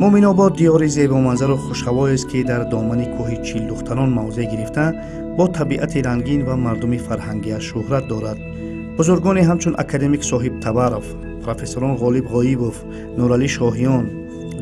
مومن‌آباد دیاری زیبا منظر و خوش‌هوایی است که در دامن کوه چیل دختران موضع گرفته با طبیعت رنگین و مردم فرهنگی شهرت دارد. بزرگانی همچون اکادمیک صاحب تبارف، پروفسوران غالب غایبوف، نورعلی شاهیان،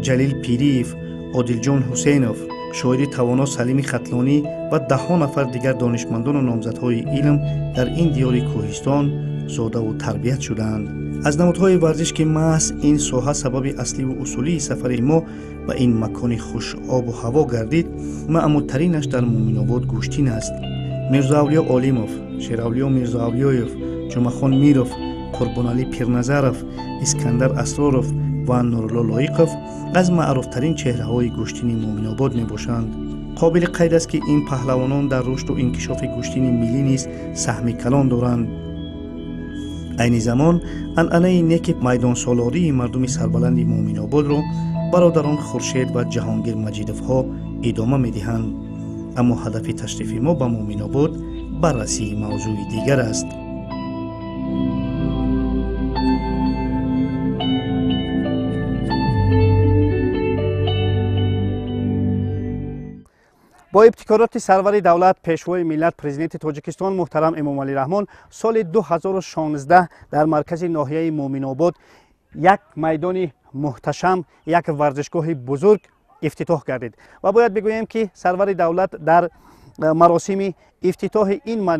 جلیل پیریف، عادل جان حسینوف، شاعر توانا سلیم خطلانی و ده نفر دیگر دانشمندان و نامزدهای علم در این دیار کوهستان زاده و تربیت شدند. از نمودهای ورزش که محض این ساحه سبب اصلی و اصولی سفر ما به این مکان خوش آب و هوا گردید، معمولترینش در مومن‌آباد گوشتین است. میرزا اولیا عالموف، شیراولیا میرزا اولیایوف، جمعخان میروف، قربانعلی پیرنظرف، اسکندر اسراروف و نورالله لایقوف از معروفترین چهره‌های گوشتین مومن‌آباد میباشند. قابل قید است که این پهلوانان در رشد و انکشاف گوشتین ملی نیز سهم کلان دارند. عین زمان عنعنه نیک میدان سالاری مردم سربلند مومن‌آباد را برادران خورشید و جهانگیر مجیدوف ها ادامه می‌دهند. اما هدف تشریف ما به مومن‌آباد بررسی موضوع دیگر است. با ابتکارات سرور دولت پیشوای ملت پرزیدنت تاجیکستان محترم امامعلی رحمان سال 2016 در مرکز ناحیه مومن‌آباد یک میدان محتشم، یک ورزشگاه بزرگ افتتاح گردید و باید بگویم که سرور دولت در مراسم افتتاح این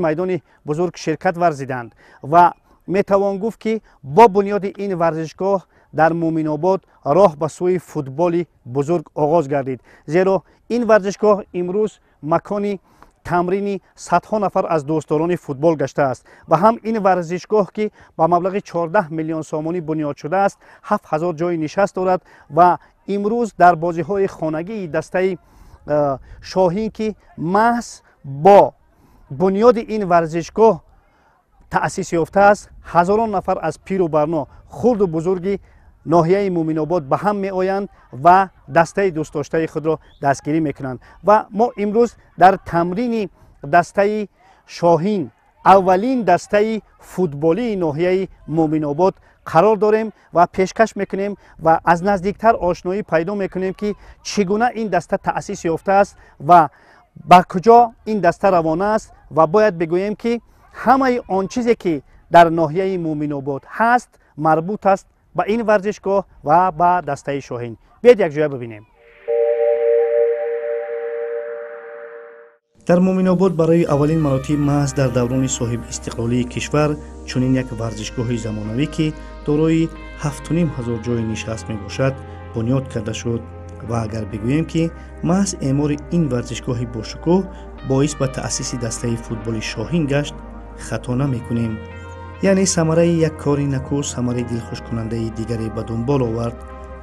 میدان بزرگ شرکت ورزیدند و میتوان گفت که با بنیاد این ورزشگاه در مومن‌آباد راه به سوی فوتبال بزرگ آغاز گردید، زیرا این ورزشگاه امروز مکانی تمرین صدها نفر از دوستداران فوتبال گشته است و هم این ورزشگاه که با مبلغ 14 میلیون سامانی بنیاد شده است 7000 جای نشست دارد و امروز در بازی‌های خانگی دسته شاهین که محض با بنیاد این ورزشگاه تأسیس یافته است، هزاران نفر از پیر و برنا، خرد و بزرگی ناحیه مومن‌آباد به هم می آیند و دسته دوست داشته خود را دستگیری میکنند و ما امروز در تمرین دسته شاهین، اولین دسته فوتبالی ناحیه مومن‌آباد قرار داریم و پیشکش میکنیم و از نزدیکتر آشنایی پیدا میکنیم که چگونه این دسته تأسیس یافته است و به کجا این دسته روانه است و باید بگوییم که همه آن چیزی که در ناحیه مومن‌آباد هست مربوط است به این ورزشگاه و به دسته شاهین. بیاید یک جای ببینیم. در مومن‌آباد برای اولین مراتب محض در دوران صاحب استقلالی کشور چنین یک ورزشگاه زمانوی که دارای 7500 جای نشست می باشد بنیاد کرده شد و اگر بگوییم که محض اعمار این ورزشگاه باشکوه باعث به تأسیس دسته فوتبال شاهین گشت خطا نمی کنیم. یعنی ثمره یک کار نکو ثمره دلخوش کننده دیگری به دنبال آورد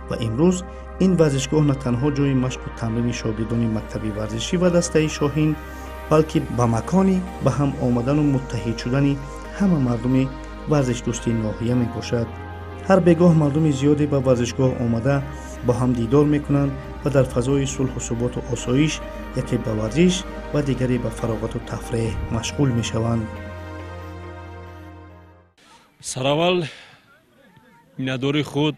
و امروز این ورزشگاه نه تنها جای مشق و تمرین شاگردان مکتب ورزشی و دسته شاهین بلکه به مکانی به هم آمدن و متحد شدن همه مردم ورزش دوستی ناحیه می باشد. هر بگاه مردم زیادی به ورزشگاه آمده با هم دیدار می کنند و در فضای صلح و ثبات و آسایش یکی به ورزش و دیگری به فراغت و تفریح مشغول می شوند. سراول میناداری خود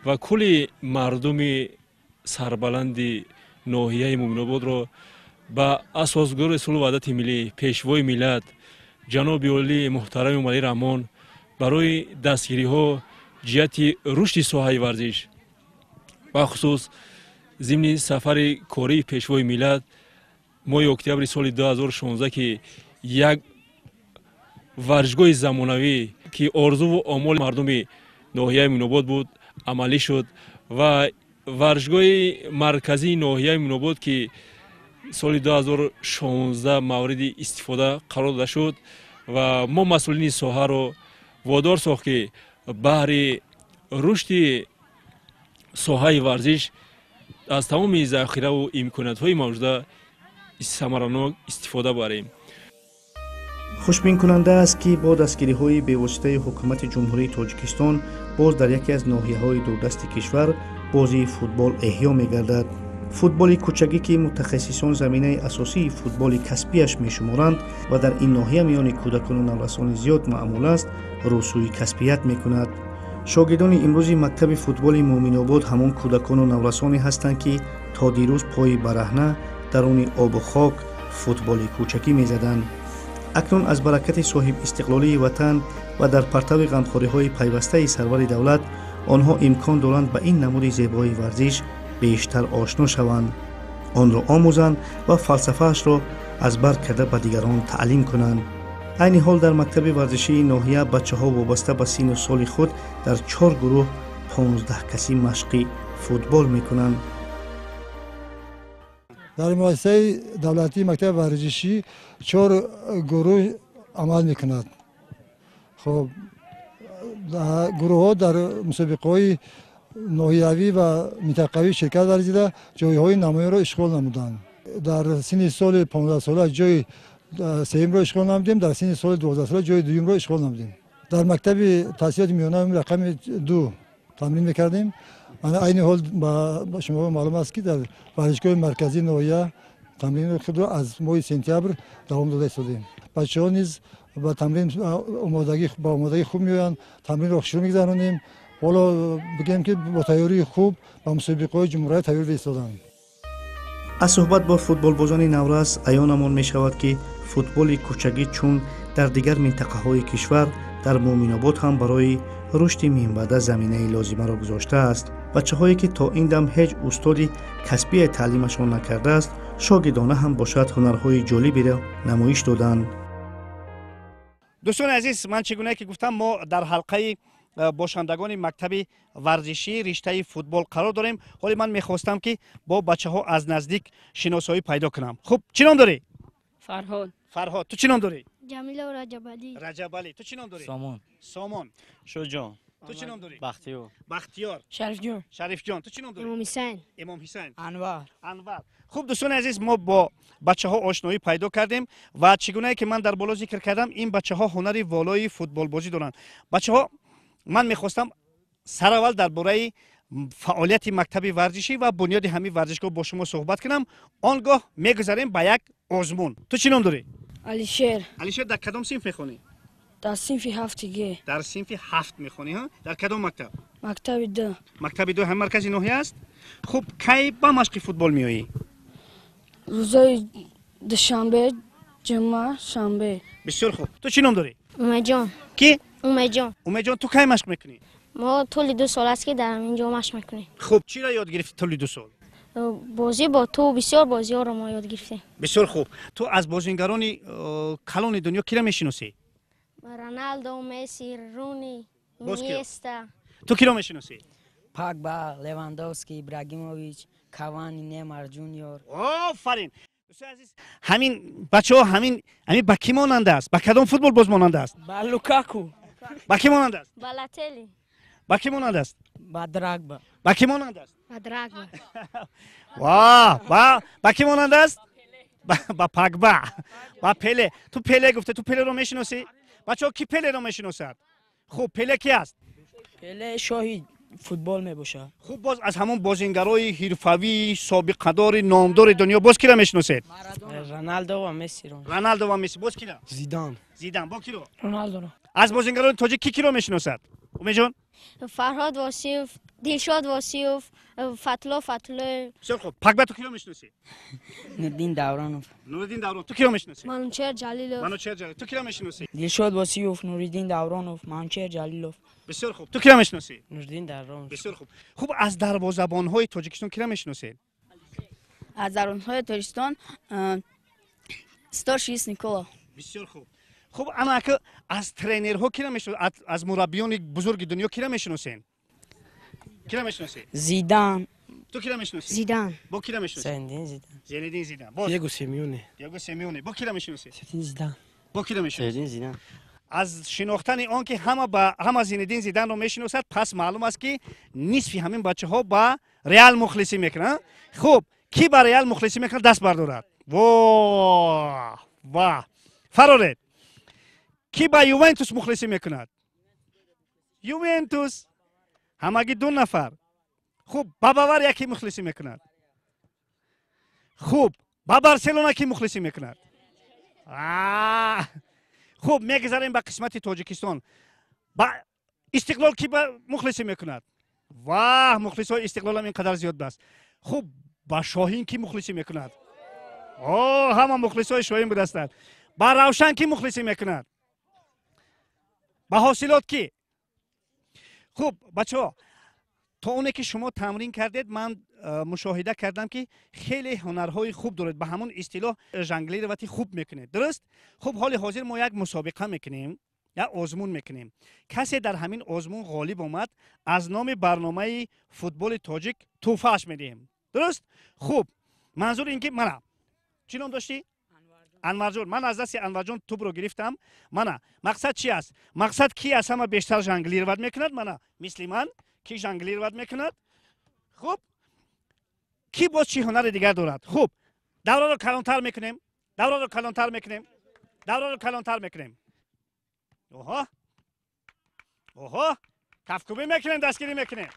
و کلی مردم سربلند ناحیه مومن‌آباد را با اساسگار صلح و وحدت ملی پیشوای ملت جناب عالی محترم امامعلی رحمان برای دستگیری ها جهت رشد ساحه ورزش و خصوص ضمن سفر کاری پیشوای ملت ماه اکتبر سال 2016 که یک ورزشگاه زمانوی که آرزو و آمال مردم ناحیه مومن‌آباد بود عملی شد و ورزشگاه مرکزی ناحیه مومن‌آباد که سال 2016 مورد استفاده قرار داده شد و ما مسئولین ساحه را وادار ساخت که بهر رشد ساحه ورزش از تمام ذخیره و امکانات‌های موجوده ثمراناک استفاده بریم. خوشبین کننده است که با دستگیری های بی‌واسطه حکومت جمهوری تاجیکستان باز در یکی از ناحیه های دوردست کشور بازی فوتبال احیا می گردد. فوتبال کوچکی که متخصصان زمینه اساسی فوتبال کسبیش می شمارند و در این ناحیه میان کودکان و نوسان زیاد معمول است، رسوی کسبیت می کند. шогирдони имрӯзи мактаби футболи муъминобод ҳамон кӯдакону наврасоне ҳастанд ки то дирӯз пои бараҳна даруни обу хок футболи кӯчакӣ мезаданд. акнун аз баракати соҳибистиқлолии ватан ва дар партави ғамхориҳои пайвастаи сарвари давлат онҳо имкон доранд ба ин намуди зебоии варзиш бештар ошно шаванд, онро омӯзанд ва фалсафаашро аз бар карда ба дигарон таълим кунанд. айни ҳол дар мактаби варзишии ноҳия бачаҳо вобаста ба сину соли худ дар 4 гурӯҳ 15 касӣ машқи футбол мекунанд. дар муассисаи давлатии мактаби варзишӣ 4 гурӯҳ амал мекунад. хоб гурӯҳҳо дар мусобиқаҳои ноҳиявӣ ва минтақавӣ ширкат варзида ҷойҳои намоёнро ишғол намуданд. дар синни соли 15 сола ҷойи сеюмро ишғол намудем, дар синни соли 12 сола ҷойи дуюмро ишғол намудем. дар мактаби таҳсилоти миёна рақами 2 тамрин мекардем. айни ҳол ба шумо маълум аст ки дар варзишгоҳи марказии ноҳия тамрини худро аз моҳи сентябр давом дода истодем. бачаҳо низ ба тамрин ба омодагӣ хуб меоянд, тамринро хушрӯ мегузаронем. ҳоло бигем ки бо тайёрии хуб ба мусобиқаҳои ҷумҳурия тайёр истоданд. аз суҳбат бо футболбозони наврас аёнамон мешавад ки футболи кӯчагӣ чун дар дигар минтақаҳои кишвар дар муъминобод ҳам барои рушди минбаъда заминаи лозимаро гузоштааст. бачаҳое ки то ин дам ҳеҷ устоди касбие таълимашон накардааст, шогирдона ҳам бошад ҳунарҳои ҷолиберо намоиш доданд. дӯстони азиз, ман чӣ гуна ки гуфтам, мо дар ҳалқаи бошандагони мактаби варзишӣ риштаи футбол қарор дорем. ҳоли ман мехостам ки бо бачаҳо аз наздик шиносоӣ пайдо кунам. хуб, чӣ ном дорӣ? Farhod. Фарҳод. Ту чӣ ном дорӣ? Jamila Rajabali. Раҷабалӣ. Ту чӣ ном дорӣ? Сомон. Сомон. Шоҷон. Ту чӣ ном дорӣ? Бахтиёр. бахтиёр. Sharifjon. шарифҷон. Ту чӣ ном дорӣ? Imom Hussain. имом ҳусайн. Анвар. анвар. хуб дӯстони азиз, мо бо бачаҳо ошноӣ пайдо кардем ва чӣ гунае ки ман дар боло зикр кардам, ин бачаҳо ҳунари волои футболбозӣ доранд. бачаҳо, ман мехостам сараввал дар бораи фаъолияти мактаби варзишӣ ва бунёди ҳамин варзишгоҳ бо шумо суҳбат кунам. он гоҳ мегузарем ба як озмун. Ту чӣ ном дорӣ? Alisher. алишер, дар кадом синф мехонӣ? Dar sinfi haftige. дар синфи 7 мехонӣ. дар кадом мактаб? Maktabi 2. мактаби 2 ҳам маркази ноҳия аст. хуб, кай ба машқи футбол меоӣ? Ruzoy dushanbe, juma, shanbe. бисёр хуб. Ту чӣ ном дорӣ? Umejon. Ки? Umejon. умедҷон, ту кай машқ мекунӣ? ما طول 2 سال است که در اینجا مشق میکنیم. хуб, чиро ёд гирифтӣ толи 2 сол? بازی با تو بسیار بازی ها رو ما یاد گرفتیم. бисёр хуб. ту аз бозингарони калони дунё киро мешиносӣ? رونالدو، مسی، رونی، باز کیو؟ اینیستا. ту киро мешиносӣ? Погба, Левандовский, Ибрагимович, Кавани, Неймар Джуниор. офарин. дӯстони азиз, ҳамин бачаҳо ҳамин ба кӣ монанда аст? ба кадом футболбоз монанда аст? Ба Лукаку. ба кӣ монанда аст? بالاتلی. ба кӣ монанда аст? Ба Драгба. ба кӣ монанда аст? مدرگا. ба кӣ монанда аст? ба пагба, ба пеле. ту пеле гуфта, ту пелеро мешиносӣ? бачаҳо ки пелеро мешиносад? хуб, пеле ки аст? Пеле шоҳи футбол мебошад. хуб, боз аз ҳамон бозингарои ҳирфавии собиқадори номдори дунё боз киро мешиносед? Роналдо ва Месси. роналдо ва месси. боз киро? Зидан. зидан. бо киро? Ronaldo. аз бозингарони тоҷик ки киро мешиносад? умеҷон? فرهاد واسیف، دلشاد واسیف، فتلا فتلا. бисёр хуб. пагба ту киро мешиносӣ? Нуриддин Давронов. нуриддин даврон. ту киро мешиносӣ? Mancher Jalilov. манучер ҷалил. ту киро мешиносӣ? Дилшод Восиёв, Нуриддин Давронов, Манчер Ҷалилов. бисёр хуб. ту киро мешиносӣ? Нуриддин Давронов. бисёр хуб. хуб, аз дарвозабонҳои тоҷикистон киро мешиносед? از درونهای تاجیکستان ستارشیس نیکولا. бисёр хуб. хуб, анака аз тренерҳо киро мешиносед? аз мураббиёни бузурги дунё киро мешиносед? киро мешиносед? Зидан. ту киро мешиносӣ? زیدان. бо киро мешиносӣ? Зайниддин Зидан. зениддин зидан. боз Диего Симеоне. диего семеоне. бо киро мешиносӣ? Зинедин Зидан. бо киро мешиносӣ? Зинедин Зидан. аз шинохтани он ки ҳама зинеддин зиданро мешиносад, пас маълум аст ки нисфи ҳамин бачаҳо ба реал мухлисӣ мекунанд. хуб, ки ба реал мухлисӣ мекунад, даст бардорад. ва фароред. ки ба ювентус мухлисӣ мекунад? ювентус. ҳамагӣ 2 нафар. хуб, ба бавария ки мухлисӣ мекунад? хуб, ба барселона ки мухлисӣ мекунад? хуб, мегузарем ба қисмати тоҷикистон. ба استقلال کی مخلصی میکند؟ واه مخلصای استقلال هم اینقدر زیاد بس. خب با شاهین کی مخلصی میکند؟ همه مخلصای شاهین بود هستند. با روشن کی مخلصی میکند؟ با حاصلات کی؟ خب بچه‌ها تا اونه که شما تمرین کردید من مشاهده کردم که خیلی هنرهای خوب دارید، به همون اصطلاح ژانگلی رو خوب میکنید، درست؟ خب حال حاضر ما یک مسابقه میکنیم یا آزمون میکنیم. کسی در همین آزمون غالب اومد از نام برنامه فوتبال تاجیک تحفه‌اش میدیم، درست؟ خب منظور این که من چی نام داشتی؟ انور جون. من از دست انور جون توپ رو گرفتم. من مقصد چی است؟ مقصد کی از همه بیشتر ژانگلی رو میکند؟ من مثل من کی ژانگلی رو میکند؟ خب کی باز چی هنر دیگر دارد؟ خب دوره رو کلانتر میکنیم. دوره رو کلانتر میکنیم. دوره رو کلانتر میکنیم. اوها کفکوبی میکنیم، دستگیری میکنیم.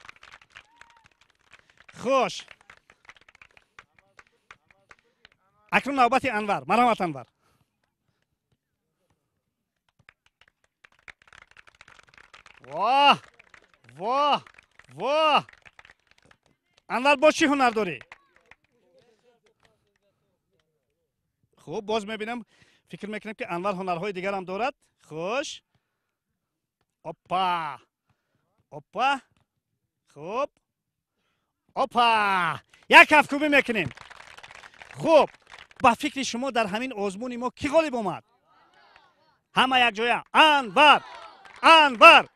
خوش. اکنون نوبت انور. مرحمت انور. واه واه واه انور باز چی هنر داری؟ خب باز میبینم فکر میکنم که انور هنرهای دیگر هم دارد. خوش. اوپا اوپا. خب اوپا یک کفکوبی میکنیم. خب با فکر شما در همین آزمون ما کی غالب اومد؟ همه یک جایه. انور انور.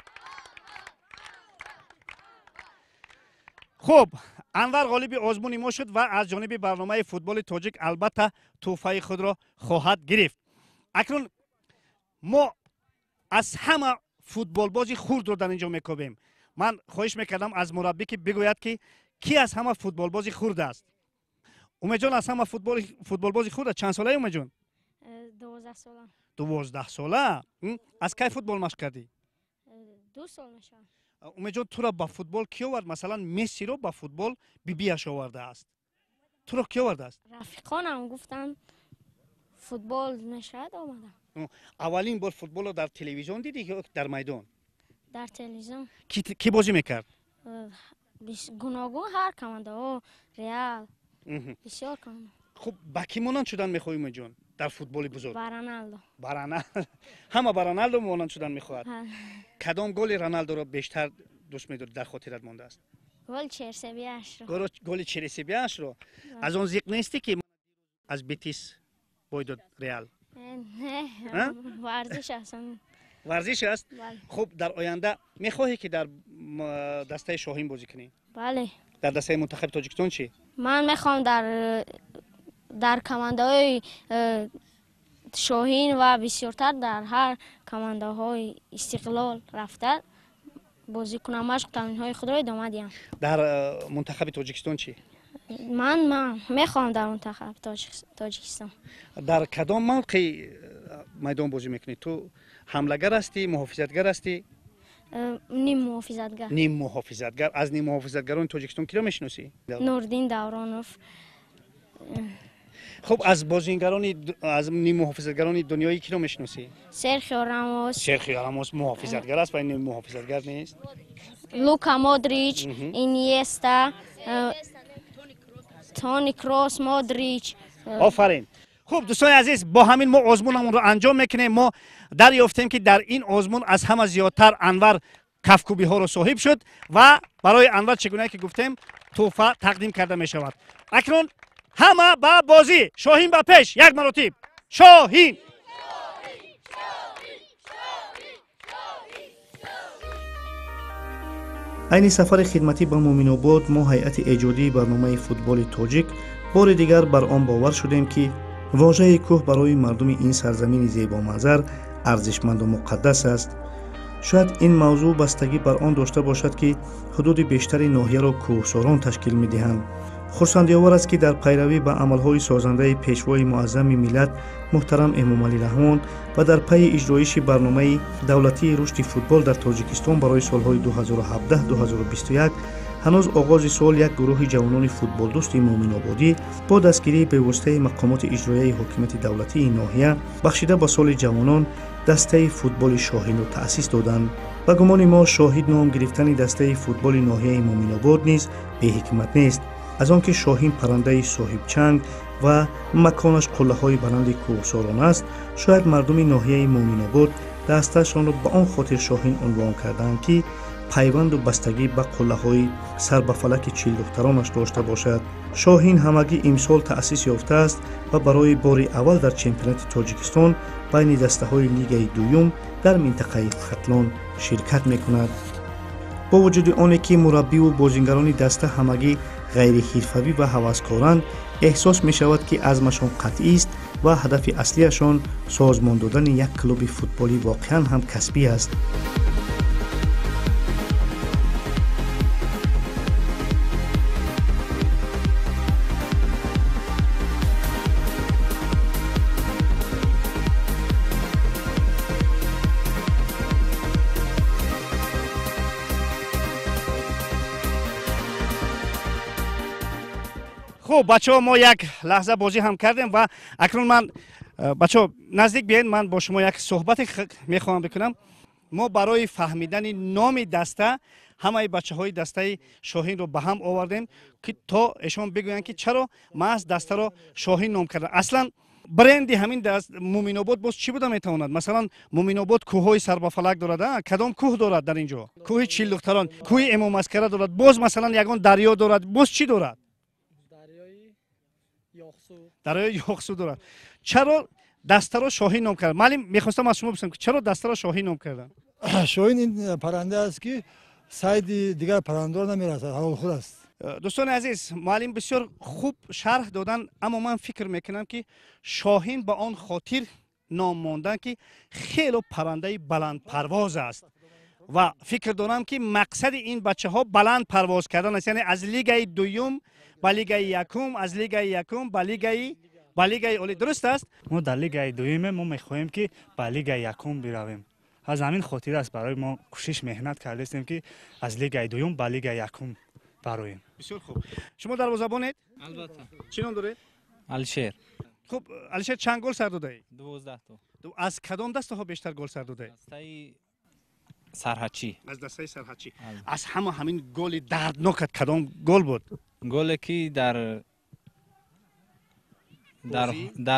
خب انور غالب آزمون ما شد و از جانب برنامه فوتبال تاجیک البته تحفه خود را خواهد گرفت. اکنون ما از همه فوتبال بازی خرد رو در اینجا میکوبیم. من خواهش میکردم از مربی که بگوید که کی از همه فوتبال بازی خرد است. امید جان از همه فوتبال بازی خرد چند ساله امید جان؟ 12 ساله. 12 ساله. از کی فوتبال مشق کردی؟ 2 سال میشه. امید جان تو را با فوتبال کی آورد؟ مثلا مسی رو با فوتبال بیبیش آورده است. تو را کی آورده است؟ رفیقانم گفتن فوتبال میشد آمدم. اولین بار فوتبال رو در تلویزیون دیدی یا در میدان؟ در تلویزیون. کی بازی میکرد؟ گوناگون هر کمانده ها ریال بسیار کمانده. خب با کی مانند شدن میخوای امید جان در فوتبال بزرگ؟ با رونالدو. با رونالدو. همه با رونالدو مانند شدن میخواد. کدام گل رونالدو رو بیشتر دوست می‌داری در خاطرت مانده است؟ گل چلسی رو. گل چلسی بیاش رو. از اون زیق نیستی که از بیتیس بویداد ریال؟ نه ورزش اصلا. ورزش است؟ بله. خب در آینده میخواهی که در دسته شاهین بازی کنی؟ بله. در دسته منتخب تاجیکستان چی؟ من میخوام در کمانده های شاهین و بسیارتر در هر کمانده های استقلال رفته بازی کنم. مشق تمرین های خود را ادامه دهم. در منتخب تاجیکستان چی؟ من میخوام در منتخب تاجیکستان. در کدام موقع میدان بازی میکنی؟ تو حمله‌گر هستی، محافظتگر هستی؟ نیم محافظتگر. نیم محافظتگر. از نیم محافظتگران تاجیکستان کی را میشناسی؟ نوردین دورانوف. خب از بازیگران از نیم محافظتگران دنیایی کی را میشناسی؟ سرخیو راموس. سرخیو راموس محافظتگر است و نیم محافظتگر نیست. لوکا مودریچ، اینیستا، تونی کروس، مودریچ. آفرین. خب دوستان عزیز با همین ما آزمونمون رو انجام میکنیم. ما دریافتیم که در این آزمون از همه زیادتر انور کفکوبی ها رو صاحب شد و برای انور چگونه که گفتیم تحفه تقدیم کرده می شود. اکنون همه با بازی. شاهین با پیش. یک مراتب شاهین. عین سفر خدمتی به مومن آباد ما هیئت ایجادی برنامه فوتبال تاجیک بار دیگر بر آن باور شدیم که واژه کوه برای مردم این سرزمین زیبا منظر ارزشمند و مقدس است. شاید این موضوع بستگی بر آن داشته باشد که حدود بیشتر ناحیه را کوهساران تشکیل می‌دهند. خرسندی آور است که در پیروی به عملهای سازنده پیشوای معظم ملت محترم امامعلی رحمان و در پی اجرایش برنامه دولتی رشد فوتبال در تاجیکستان برای سالهای 2017-2021 ҳанӯз оғози сол як гурӯҳи ҷавонони футболдӯсти муъминободӣ бо дастгирии бевоситаи мақомоти иҷроияи ҳокимияти давлатии ноҳия бахшида ба соли ҷавонон дастаи футболи шоҳинро таъсис доданд. ба гумони мо шоҳид ном гирифтани дастаи футболи ноҳияи муъминобод низ беҳикмат нест, аз он ки шоҳин паррандаи соҳибчанг ва маконаш қуллаҳои баланди кӯҳсорон аст. шояд мардуми ноҳияи муъминобод дасташонро ба он хотир шоҳин унвон карданд ки пайванду бастагӣ ба қуллаҳои сар ба фалаки чилдухтаронаш дошта бошад. шоҳин ҳамагӣ имсол таъсис ёфтааст ва барои бори аввал дар чемпионати тоҷикистон байни дастаҳои лигаи дуюм дар минтақаи хатлон ширкат мекунад. бо вуҷуди оне ки мураббиву бозингарони даста ҳамагӣ ғайриҳирфавӣ ва ҳаваскоранд, эҳсос мешавад ки азмашон қатъист ва ҳадафи аслияшон созмон додани як клуби футболӣ воқеан ҳам касбӣ аст. хуб бачаҳо, мо як лаҳза бозӣ ҳам кардем ва акнун ман бачаҳо наздик биёед, ман бо шумо як суҳбате мехоҳам бикунам. мо барои фаҳмидани номи даста ҳамаи бачаҳои дастаи шоҳинро ба ҳам овардем ки то эшон бигӯянд ки чаро маҳз дастаро шоҳин ном кардан. аслан бренди ҳамин муъминобод боз чӣ буда метавонад? Масалан, муъминобод кӯҳҳои сарбафалак дорад, кадом кӯҳ дорад дар ин ҷо? кӯҳи чилдухтарон, кӯҳи эмомаскара дорад, боз масалан ягон дарё дорад, боз чӣ дорад? дарёи ёқсу дорад. чаро дастаро шоҳин ном кардан? маълим, мехостам аз шумо бипурсам ки чаро дастаро шоҳин ном кардан? шоҳин ин парранда аст ки сайди дигар паррандор намерасад, ҳаволхӯр аст. дӯстони азиз, муаллим бисёр хуб шарҳ додан, аммо ман фикр мекунам ки шоҳин ба он хотир ном мондан ки хело паррандаи баландпарвоз аст ва фикр дорам ки мақсади ин бачаҳо баланд парвоз кардан аст, яъне аз лигаи дуюм ба лигаи якум, аз лигаи якум ба лигаи олӣ. дуруст аст? мо дар лигаи дуюме мо мехоҳем ки ба лигаи якум биравем. аз ҳамин хотир аст барои мо кӯшиш меҳнат кардастем ки аз лигаи дуюм ба лигаи якум бароем. бисёр хуб. шумо дарвозабонед? албатта. чӣ ном доред? алишер. хуб, алишер, чанд гол сар додаӣ? 12 то. аз кадом дастаҳо бештар гол сар додаӣ? дастаи сарҳачӣ. аз дастаи сарҳачӣ. аз ҳама ҳамин голи дарднокат кадом гол буд? голе ки дар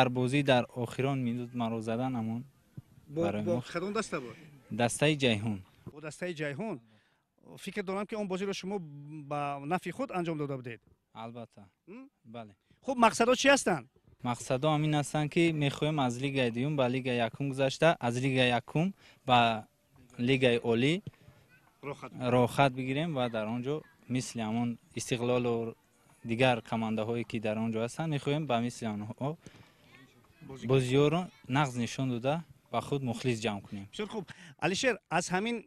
бозӣ дар охирон минут маро задан амон бо кадом даста буд? дастаи ҷайҳун. бо дастаи ҷайҳун. фикр дорам ки он бозиро шумо ба нафи худ анҷом дода будед. албатта. бале. хуб, мақсадҳо чӣ ҳастанд? мақсадҳо ҳамин ҳастанд ки мехоҳем аз лигаи дуюм ба лигаи якум гузашта, аз лигаи якум ба лигаи олӣ роҳхат бигирем ва дар он ҷо мисли ҳамон Истиқлолу дигар командаҳое ки дар он ҷо ҳастанд, мехоҳем ба мисли онҳо бозиёро нағз нишон дода ба худ мухлис ҷамъ кунем. бисёр хуб. алишер, аз ҳамин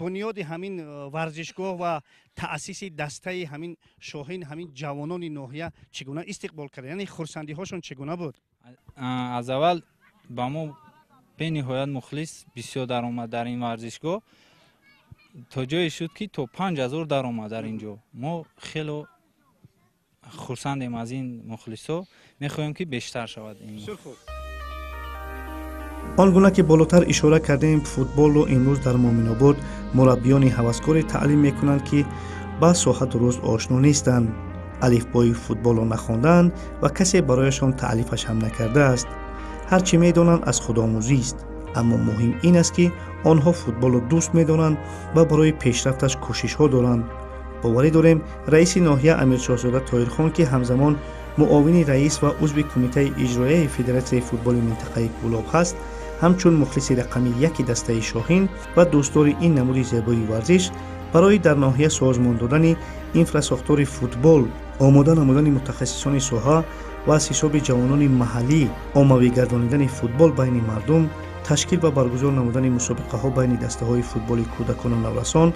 бунёди ҳамин варзишгоҳ ва таъсиси дастаи ҳамин шоҳин, ҳамин ҷавонони ноҳия чӣ гуна истиқбол кард? яъне хурсандиҳошон чӣ гуна буд? аз аввал ба мо бениҳоят мухлис бисёр даромад дар ин варзишгоҳ, то ҷое шуд ки то 5000 даромад дар ин ҷо. мо хело хурсандем аз ин мухлисо, мехоҳем ки бештар шавад. он гуна ки болотар ишора кардем, футболро имрӯз дар муъминобод мураббиёни ҳаваскоре таълим мекунанд ки ба соҳа дуруст ошно нестанд, алифбои футболро нахонданд ва касе барояшон таълифаш ҳам накардааст. ҳарчӣ медонанд аз худомӯзист, аммо муҳим ин аст ки онҳо футболро дӯст медоранд ва барои пешрафташ кӯшишҳо доранд. боварӣ дорем, раиси ноҳия амиршоҳзода тоҳирхон ки ҳамзамон муовини раис ва узви кумитаи иҷроияи федератсияи футболи минтақаи Гулоб ҳаст, ҳамчун мухлиси рақами яки дастаи шоҳин ва дӯстдори ин намуди зебои варзиш, барои дар ноҳия созмон додани инфрасохтори футбол, омода намудани мутахассисони соҳа ва аз ҳисоби ҷавонони маҳаллӣ оммавӣ гардонидани футбол байни мардум, ташкил ва баргузор намудани мусобиқаҳо байни дастаҳои футболи кӯдакону наврасон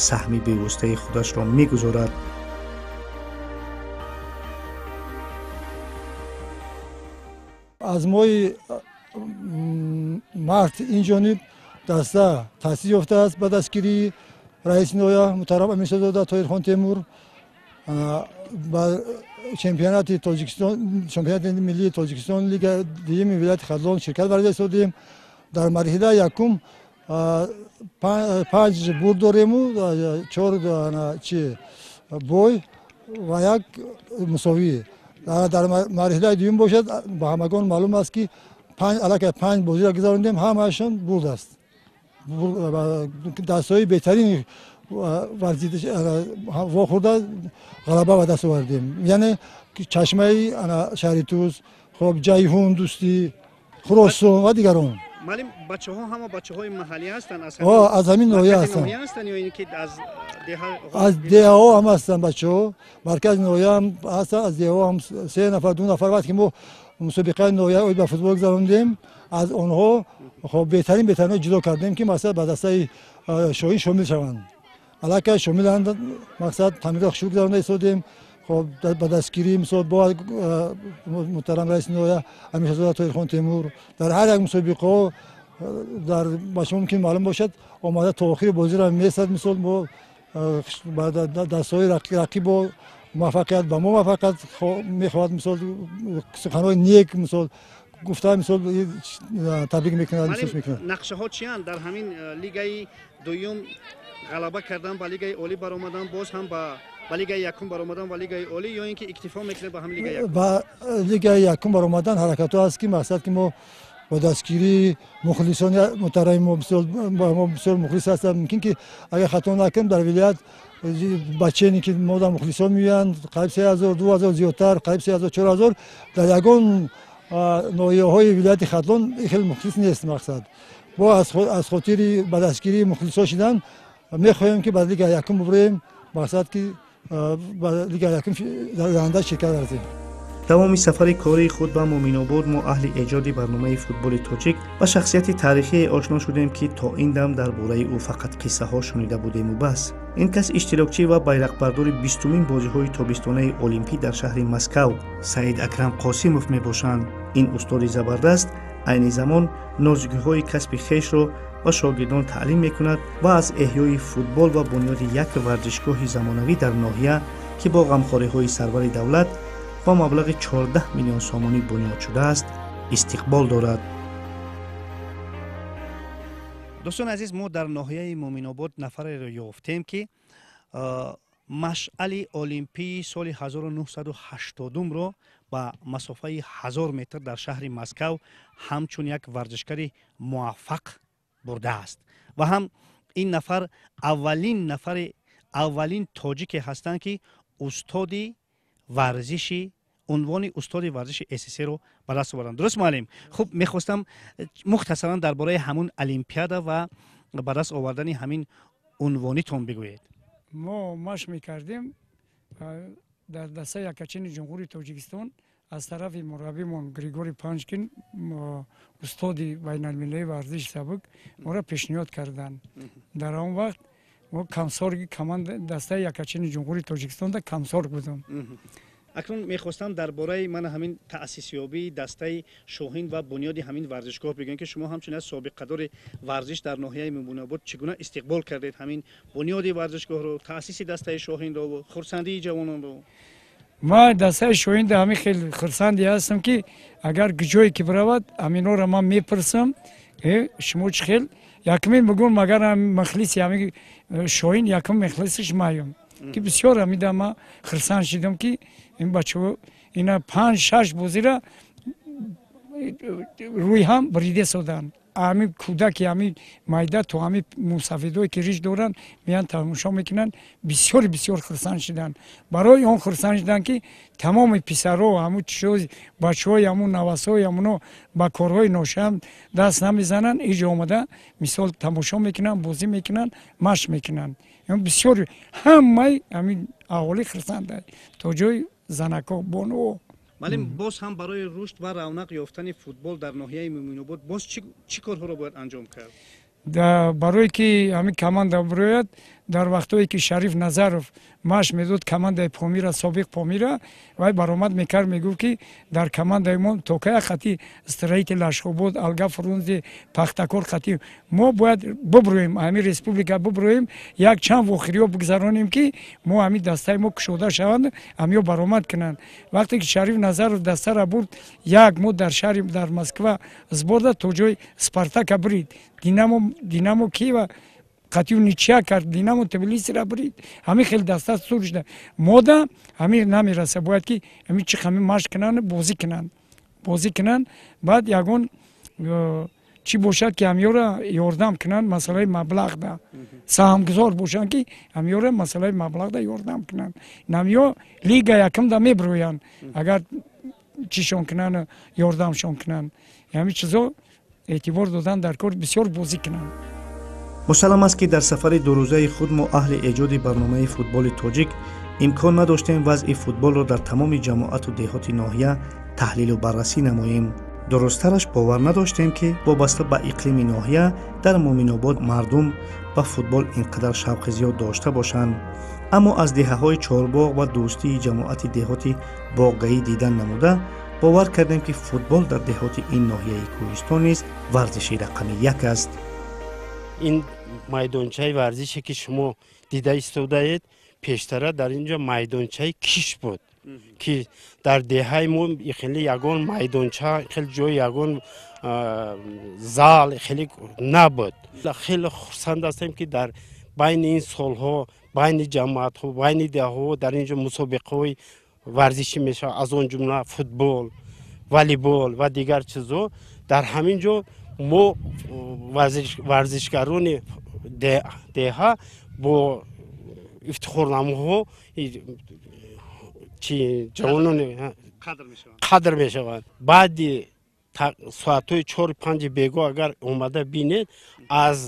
саҳми бевоситаи худашро мегузорад. аз моҳи март ин ҷониб даста таъсис ёфтааст ба дастгирии раиси ноҳия муҳтарам амиршоҳзода тоҳирхон Темур با چمپیونات تاجیکستان چمپیونات ملی تاجیکستان لیگ دوم ولایت خزلان شرکت ورزیده شدیم. در مرحله یکم 5 برد داریم و 4 بای و 1 مساوی. در مرحله دوم باشد به همگان معلوم است که 5 بازی را گذراندیم، همه‌شان برد است. دستای بهترین ورزیدش واخورده غلبه به دست آوردیم. یعنی چشمه شهریتوز، خب جیهون دوستی، خراسان و دیگران. معلم بچه ها همه بچه های محلی هستند؟ از همین ناحیه هستند. یا اینکه از دیه ها هم هستند بچه ها. مرکز ناحیه هم هستند. از دیه ها هم 3 نفر 2 نفر وقتی که ما مسابقه ناحیه به فوتبال گذراندیم از آنها خب بهترین جدا کردیم که مثلا به دسته شاهین شامل شوند. علاقه شاملند مقصد تمرین خوب گذرانده شدیم. خب به دستگیری مثلا با محترم رئیس ناحیه امیرزاده طاهرخان تیمور در هر یک مسابقه در بچه‌ها ممکن معلوم باشد آماده تا آخر بازی را می‌رسد. مثلا با دستای رقیب با موفقیت به ما موفقیت می‌خواهد. مثلا سخن‌های نیک مثلا گفته مثلا تبریک می‌کنند. نقشه ها چی هستند در همین لیگ دوم غلبه کردن به لیگ اولی برآمدن، باز هم به لیگ یکم برآمدن و لیگ اولی، یا اینکه اکتفا میکنه به هم لیگ یکم؟ با لیگ یکم برآمدن حرکت ها است که مقصد که ما با دستگیری مخلصان محترم ما بسیار مخلص هستند. ممکن که اگر خطا نکنم در ولایت بچه‌ای که ما در مخلصان میآیند قریب 3000 2000 زیادتر، قریب 3000 4000 در یگان ناحیه های ولایت خزلان خیلی مخلص نیست. مقصد با از خاطر با دستگیری مخلصا شدن میخواهیم که بعد لیگ یکم ببریم، مقصد که بعد لیگ یکم در آینده شرکت ورزیم. تمام سفر کاری خود به مومن‌آباد ما اهل ایجاد برنامه فوتبال تاجیک و شخصیت تاریخی آشنا شدیم که تا این دم درباره او فقط قصه ها شنیده بودیم و بس. این کس اشتراکچی و بیرقبردار 20مین بازی‌های تابستانه المپیک در شهر مسکو سعید اکرم قاسموف میباشند. این استاد زبردست عین زمان نازکی‌های کسب خویش را و شاگردان تعلیم میکند و از احیای فوتبال و بنیاد یک ورزشگاه زمانوی در ناحیه که با غمخوری‌های سرور دولت با مبلغ 14 میلیون سامانی بنیاد شده است استقبال دارد. دوستان عزیز، ما در ناحیه مومن‌آباد نفر را یافتیم که مشعل المپی سال 1980 را با مسافه 1000 متر در شهر مسکو همچون یک ورزشکار موفق برده است و هم این نفر اولین تاجیک هستند که استاد ورزشی عنوان استاد ورزش اساسی رو به دست آوردند. درست معلم؟ خب میخواستم مختصرا درباره همون المپیادا و به دست آوردن همین عنوانیتون بگویید. ما مشق میکردیم در دسته یکچین جمهوری تاجیکستان از طرف مربیمون گریگوری پانچکین استاد بین المللی ورزش سابق ما را پیشنهاد کردند. در آن وقت ما کمسار کماند دسته یکچین جمهوری تاجیکستان دا کمسار بودم. اکنون میخواستم درباره من همین تأسیس یابی دسته شاهین و بنیاد همین ورزشگاه بگویید که شما همچنین سابقه دار ورزش در ناحیه مومن‌آباد چگونه استقبال کردید همین بنیاد ورزشگاه رو، تأسیس دسته شاهین رو و خرسندی جوانان رو؟ ما دسته شاهین دا همین خیلی خرسندی هستم که اگر جایی که برود همینا رو من میپرسم شما چه خیل یکمین بگون مگر هم مخلصی همین شاهین یکم مخلصش مایم که بسیار همیده ما خرسند شدم که این بچه ها اینا 5-6 بازی را روی هم بریده شدن. همین کودک همین مایده تو همین مسافیدوی که ریش دارن میان تماشا میکنن، بسیار بسیار خرسند شدن. برای اون خرسند شدن که تمام پسرها همون چیز بچهای همون نوسای همونو با کارهای ناشام دست نمیزنن، اینجا اومده مثال تماشا میکنن، بازی میکنن، مشق میکنن. این بسیار همه همین اهالی خرسند تا جای زنکا بانو. معلم، باز هم برای رشد و رونق یافتن فوتبال در ناحیه مومن‌آباد باز چی کارها را باید انجام کرد؟ برای که همین کماند برایت дар вақтое ки Шариф Назаров маш медод командаи Помира, собиқ Помира, вай баромад мекард мегуфт ки дар командаи мо то кая хати строитель Ашхобод, Алга Фрунзе, Пахтакор хати мо бояд буброем, ами республика буброем, як чанд вохириё бигзаронем ки мо ами дастаи мо кушода шаванд, амиё баромад кунанд. Вақте ки Шариф Назаров дастара бурд, як мо дар шаҳри дар Москва сборда то ҷои Спартака бурид, Динамо Киева қатъиу ничия кард, Динамо Тбилисиро бурид, ҳамин хеле даста сур шуда. Мода ҳамин намераса, бояд ки ҳамин чи ҳамин машқ кунанд, бозӣ кунанд, баъд ягон чӣ бошад ки ҳамёра ёрдам кунанд, масъалаи маблағда саҳмгузор бошанд ки ҳамёра масъалаи маблағда ёрдам кунанд. Намё лига якумда мебироянд, агар чишон кунанд, ёрдамшон кунанд. ҳамин чизо эътибор додан дар кор бисёр бозӣ кунанд. мусаллам аст ки дар сафари дурӯзаи худ мо аҳли эҷоди барномаи футболи тоҷик имкон надоштем вазъи футболро дар тамоми ҷамоату деҳоти ноҳия таҳлилу баррасӣ намоем. дурусттараш бовар надоштем ки вобаста ба иқлими ноҳия дар муъминобод мардум ба футбол инқадар шавқи зиёд дошта бошанд. аммо аз деҳаҳои чорбоғ ва дӯстии ҷамоати деҳоти боғгаӣ дидан намуда бовар кардем ки футбол дар деҳоти ин ноҳияи кӯҳистон низ варзиши рақами як аст. ин майдончаи варзише ки шумо дида истодаед, пештара дар инҷо майдончаи киш буд ки дар деҳаи мо хеле ягон майдонча, хеле ҷои ягон зал хеле набуд. хеле хурсанд ҳастем ки дар байни ин солҳо, байни ҷамоатҳо, байни деҳаҳо дар инҷо мусобиқаҳои варзишӣ мешавад, аз он ҷумла футбол, волейбол ва дигар чизо. дар ҳамин ҷо мо варзишгарони деҳа бо ифтихорномаҳо ҷавонони қадр мешаванд. баъди соатҳои 4-5 бегоҳ агар омада бинед, аз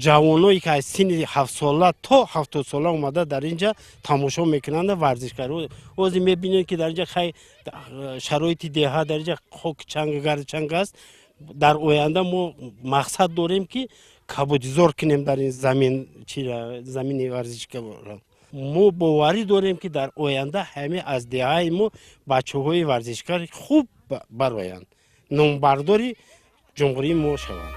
ҷавоное ки аз синни 7 сола то 70 сола омада дар инҷа тамошо мекунанд варзишгаро. ҳозир мебинед ки дар инҷа хай шароити деҳа, дар инҷа хоки чанг аст. дар оянда мо мақсад дорем ки кабудизор кунем дар ин замини варзишгаро. мо боварӣ дорем ки дар оянда ҳаме аз деҳаи мо бачаҳои варзишгари хуб бароянд, номбардори ҷумҳурии мо шаванд.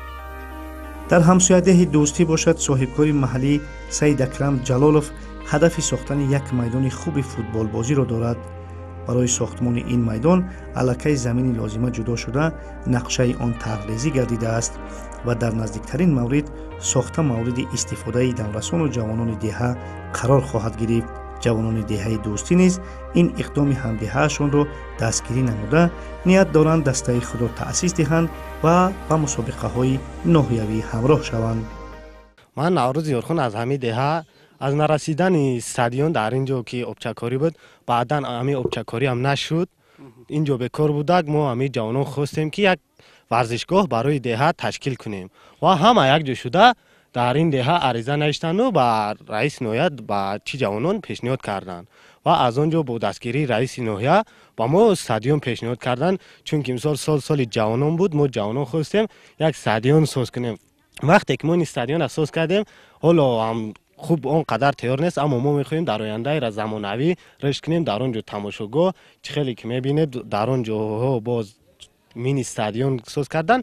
дар ҳамсоядеҳи дӯстӣ бошад соҳибкори маҳаллӣ Саид Акрам Ҷалолов ҳадафи сохтани як майдони хуби футболбозиро дорад. барои сохтмони ин майдон аллакай замини лозима ҷудо шуда нақшаи он тарҳрезӣ гардидааст ва дар наздиктарин маврид сохта мавриди истифодаи даврасону ҷавонони деҳа қарор хоҳад гирифт. ҷавонони деҳаи дӯстӣ низ ин иқдоми ҳамдеҳаашонро дастгирӣ намуда ният доранд дастаи худро таъсис диҳанд ва ба мусобиқаҳои ноҳиявӣ ҳамроҳ шаванд. ман Наврӯз Ёрхон аз ҳамин деҳа аз нарасидани стадион дар ин ҷо ки обчакорӣ буд, баъдан ҳамин обчакорӣ ҳам нашуд, ин ҷо бекор будак, мо ҳамин ҷавонон хостем ки як варзишгоҳ барои деҳа ташкил кунем ва ҳама як ҷо шуда дар ин деҳа ариза навиштанду ба раиси ноҳия ба чи ҷавонон пешниҳод карданд ва аз он ҷо бо дастгирии раиси ноҳия ба мо стадион пешниҳод карданд, чунки имсол соли ҷавонон буд, мо ҷавонон хостем як стадион соз кунем. вақте ки мо ин стадиона соз кардем, ҳоло ҳам хуб он қадар тайёр нест, аммо мо мехоҳем дар ояндаи замонавӣ ришд кунем. дар он ҷо тамошогоҳ чӣ хеле ки мебинед, дар он ҷоҳо боз мини стадион соз кардан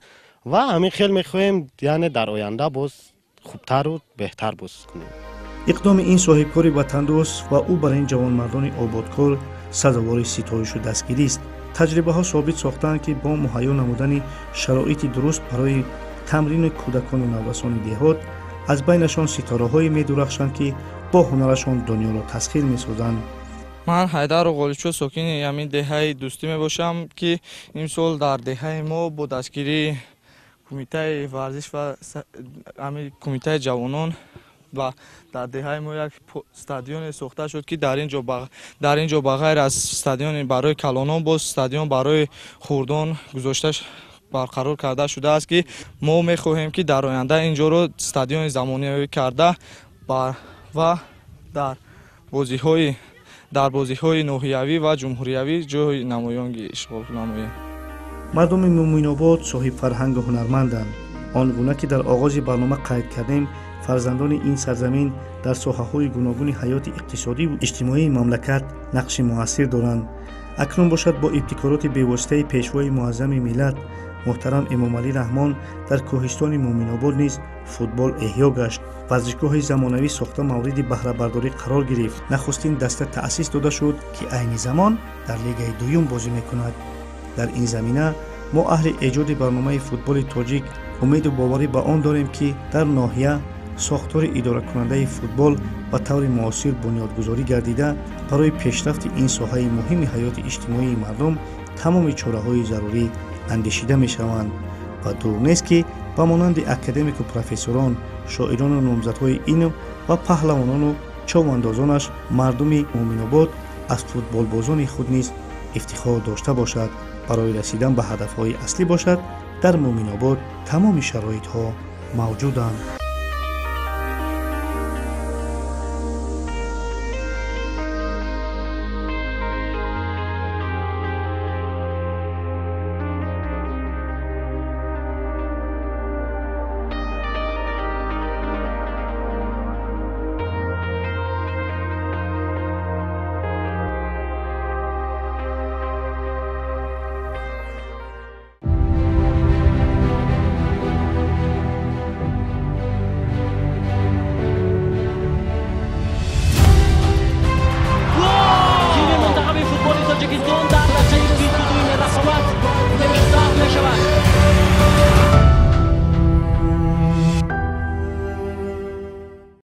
ва ҳамин хел мехоҳем яъне дар оянда боз хубтару беҳтар боз кунем. иқдоми ин соҳибкори ватандӯст ва ӯ барои ин ҷавонмардони ободкор сазовори ситоишу дастгирист. таҷрибаҳо собит сохтаанд ки бо муҳайё намудани шароити дуруст барои тамрини кӯдакону наврасони деҳот, аз байнашон ситораҳое медурахшанд ки бо ҳунарашон дунёро тасхир месозанд. ман Ҳайдару Ғолибчо сокини ҳамин деҳаи дӯстӣ мебошам ки имсол дар деҳаи мо бо дастгирии кумитаи варзиш ва ҳамин кумитаи ҷавонон ва дар деҳаи мо як стадионе сохта шуд ки дар ин ҷо ба ғайр аз стадиони барои калонон боз стадион барои хурдон гузошта барқарор карда шудааст ки мо мехоҳем ки дар оянда ин ҷоро стадиони замонавӣ карда ва дар бозиҳои ноҳиявӣ ва ҷумҳуриявӣ ҷои намоён ишғол намоем. мардуми муъминобод соҳибфарҳангу ҳунарманданд. он гуна ки дар оғози барнома қайд кардем, фарзандони ин сарзамин дар соҳаҳои гуногуни ҳаёти иқтисодӣ ва иҷтимоии мамлакат нақши муассир доранд. акнун бошад бо ибтикороти бевоситаи пешвои муаззами миллат муҳтарам эмомалӣ раҳмон дар кӯҳистони муъминобод низ футбол эҳьё гашт. варзишгоҳи замонавӣ сохта мавриди баҳрабардорӣ қарор гирифт. нахустин даста таъсис дода шуд ки айни замон дар лигаи дуюм бозӣ мекунад. дар ин замина мо аҳли эҷоди барномаи футболи тоҷик умеду боварӣ ба он дорем ки дар ноҳия сохтори идоракунандаи футбол ба таври муосир бунёдгузорӣ гардида барои пешрафти ин соҳаи муҳими ҳаёти иҷтимоии мардум тамоми чораҳои зарурӣ андешида мешаванд ва дур нест ки ба монанди академику профессорон шоирону номзадҳои илм ва паҳлавонону човандозонаш мардуми муъминобод аз футболбозони худ низ ифтихор дошта бошад. барои расидан ба ҳадафҳои аслӣ бошад дар муъминобод тамоми шароитҳо мавҷуданд.